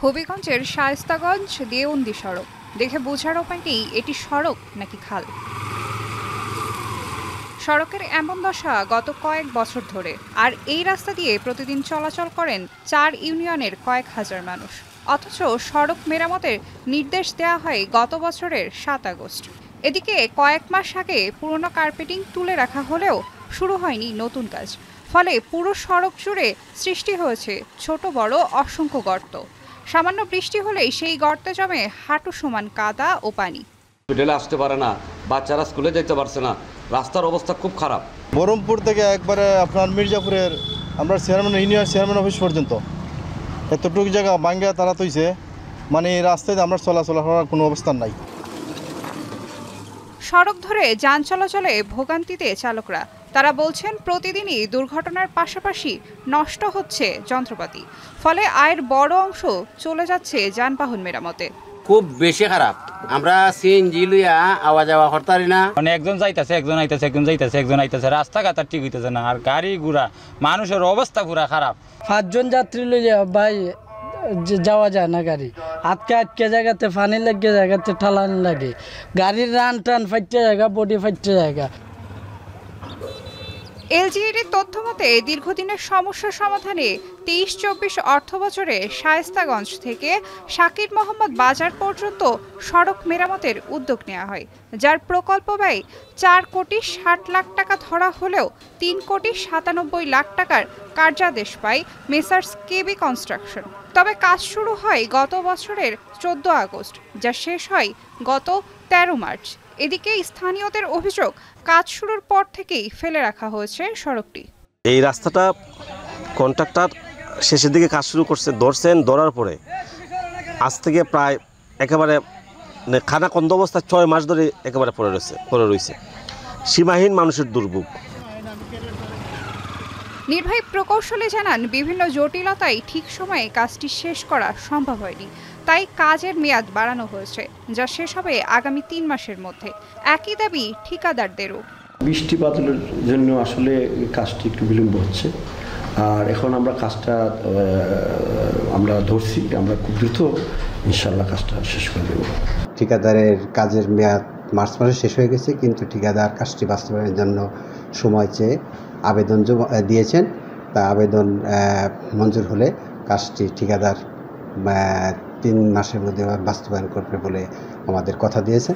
হবিগঞ্জের শায়েস্তাগঞ্জ দেওন্দী সড়ক দেখে বোঝার উপায় নেই এটি সড়ক নাকি খাল। সড়কের এমন দশা গত কয়েক বছর ধরে, আর এই রাস্তা দিয়ে প্রতিদিন চলাচল করেন 4 ইউনিয়নের কয়েক হাজার মানুষ। অথচ সড়ক মেরামতের নির্দেশ দেওয়া হয় গত বছরের 7 আগস্ট। এদিকে কয়েক মাস আগে পুরনো কার্পেটিং তুলে রাখা হলেও শুরু হয়নি নতুন কাজ। ফলে পুরো সড়ক জুড়ে সৃষ্টি হয়েছে ছোট বড় অসংখ্য গর্ত। সামান্য বৃষ্টি হলেই সেই গর্তে জমে হাঁটু সমান কাদা ও পানি। হোটেলে আসতে পারে না, বাচ্চারা স্কুলে যেতে পারছে না, রাস্তার অবস্থা খুব খারাপ। বহরমপুর থেকে একবারে আপনার মির্জাপুরের আমরা ইউনিয়ন চেয়ারম্যান অফিস পর্যন্ত এতটুকু জায়গা ভাঙ্গা তারা তৈছে, মানে এই রাস্তায় আমরা চলাচল করার কোনো অবস্থান নাই। সড়ক ধরে যান চলাচলে ভোগান্তিতে চালকরা। তারা বলছেন প্রতিদিনই দুর্ঘটনার পাশাপাশি নষ্ট হচ্ছে যন্ত্রপাতি, ফলে আয়ের বড় অংশ চলে যাচ্ছে যানবাহন মেরামতে। খুব বেশি খারাপ, আমরা সিএনজি লইয়া আওয়া যাওয়া করতে পারি না। মানে একজন যাইতেছে, একজন আইতেছে, একজন যাইতেছে, একজন আইতেছে, রাস্তাঘাট আর ঠিক হইতেছে না, আর গাড়ি ঘোড়া মানুষের অবস্থা পুরা খারাপ। 5 জন যাত্রী লইয়া ভাই যাওয়া যায় না, গাড়ি আটকে জায়গাতে পানি লাগে, জায়গাতে ঠালানি লাগে, গাড়ির রান টান ফাইটে জায়গা, বডি ফাইটে জায়গা। এলজিইডির তথ্য মতে দীর্ঘদিনের সমস্যা সমাধানে 23-24 অর্থবছরে শায়েস্তাগঞ্জ থেকে শাকির মোহাম্মদ বাজার পর্যন্ত সড়ক মেরামতের উদ্যোগ নেওয়া হয়, যার প্রকল্প ব্যয় 4 কোটি 60 লাখ টাকা ধরা হলেও 3 কোটি 97 লাখ টাকার কার্যাদেশ পায় মেসার্স কেবি কনস্ট্রাকশন। তবে কাজ শুরু হয় গত বছরের 14 আগস্ট, যা শেষ হয় গত 13 মার্চ। এদিকে স্থানীয়দের অভিযোগ, কাজ শুরুর পর থেকেই ফেলে রাখা হয়েছে সড়কটি। এই রাস্তাটা কন্ট্রাক্টর শেষের দিকে কাজ শুরু করছে, ধরার পরে আজ থেকে প্রায় একেবারে খানা কন্দ অবস্থা 6 মাস ধরে একেবারে পড়ে রয়েছে। সীমাহীন মানুষের দুর্ভোগ। নির্বাহী প্রকৌশলী জানান, বিভিন্ন জটিলতায় ঠিক সময়ে কাজটি শেষ করা সম্ভব হয়নি, তাই কাজের মেয়াদ বাড়ানো হয়েছে, যা শেষ হবে আগামী 3 মাসের মধ্যে। একই দাবি ঠিকাদারদেরও। বৃষ্টিপাতের জন্য আসলে কাজটি একটু বিলম্ব হচ্ছে, আর এখন আমরা কাজটা আমরা ধরছি, আমরা খুব দ্রুত ইনশাল্লাহ কাজটা শেষ করে দেব। ঠিকাদারের কাজের মেয়াদ মার্চ মাসে শেষ হয়ে গেছে, কিন্তু ঠিকাদার কাজটি বাস্তবায়নের জন্য সময় চেয়ে আবেদন দিয়েছেন। তা আবেদন মঞ্জুর হলে কাজটি ঠিকাদার 3 মাসের মধ্যে বাস্তবায়ন করবে বলে আমাদের কথা দিয়েছে।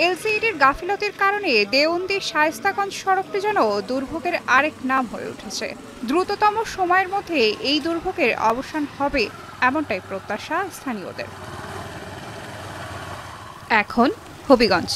এলজিইডির গাফিলতির কারণে দেওন্দী শায়েস্তাগঞ্জ সড়কটি যেন দুর্ভোগের আরেক নাম হয়ে উঠেছে। দ্রুততম সময়ের মধ্যে এই দুর্ভোগের অবসান হবে, এমনটাই প্রত্যাশা স্থানীয়দের। এখন হবিগঞ্জ।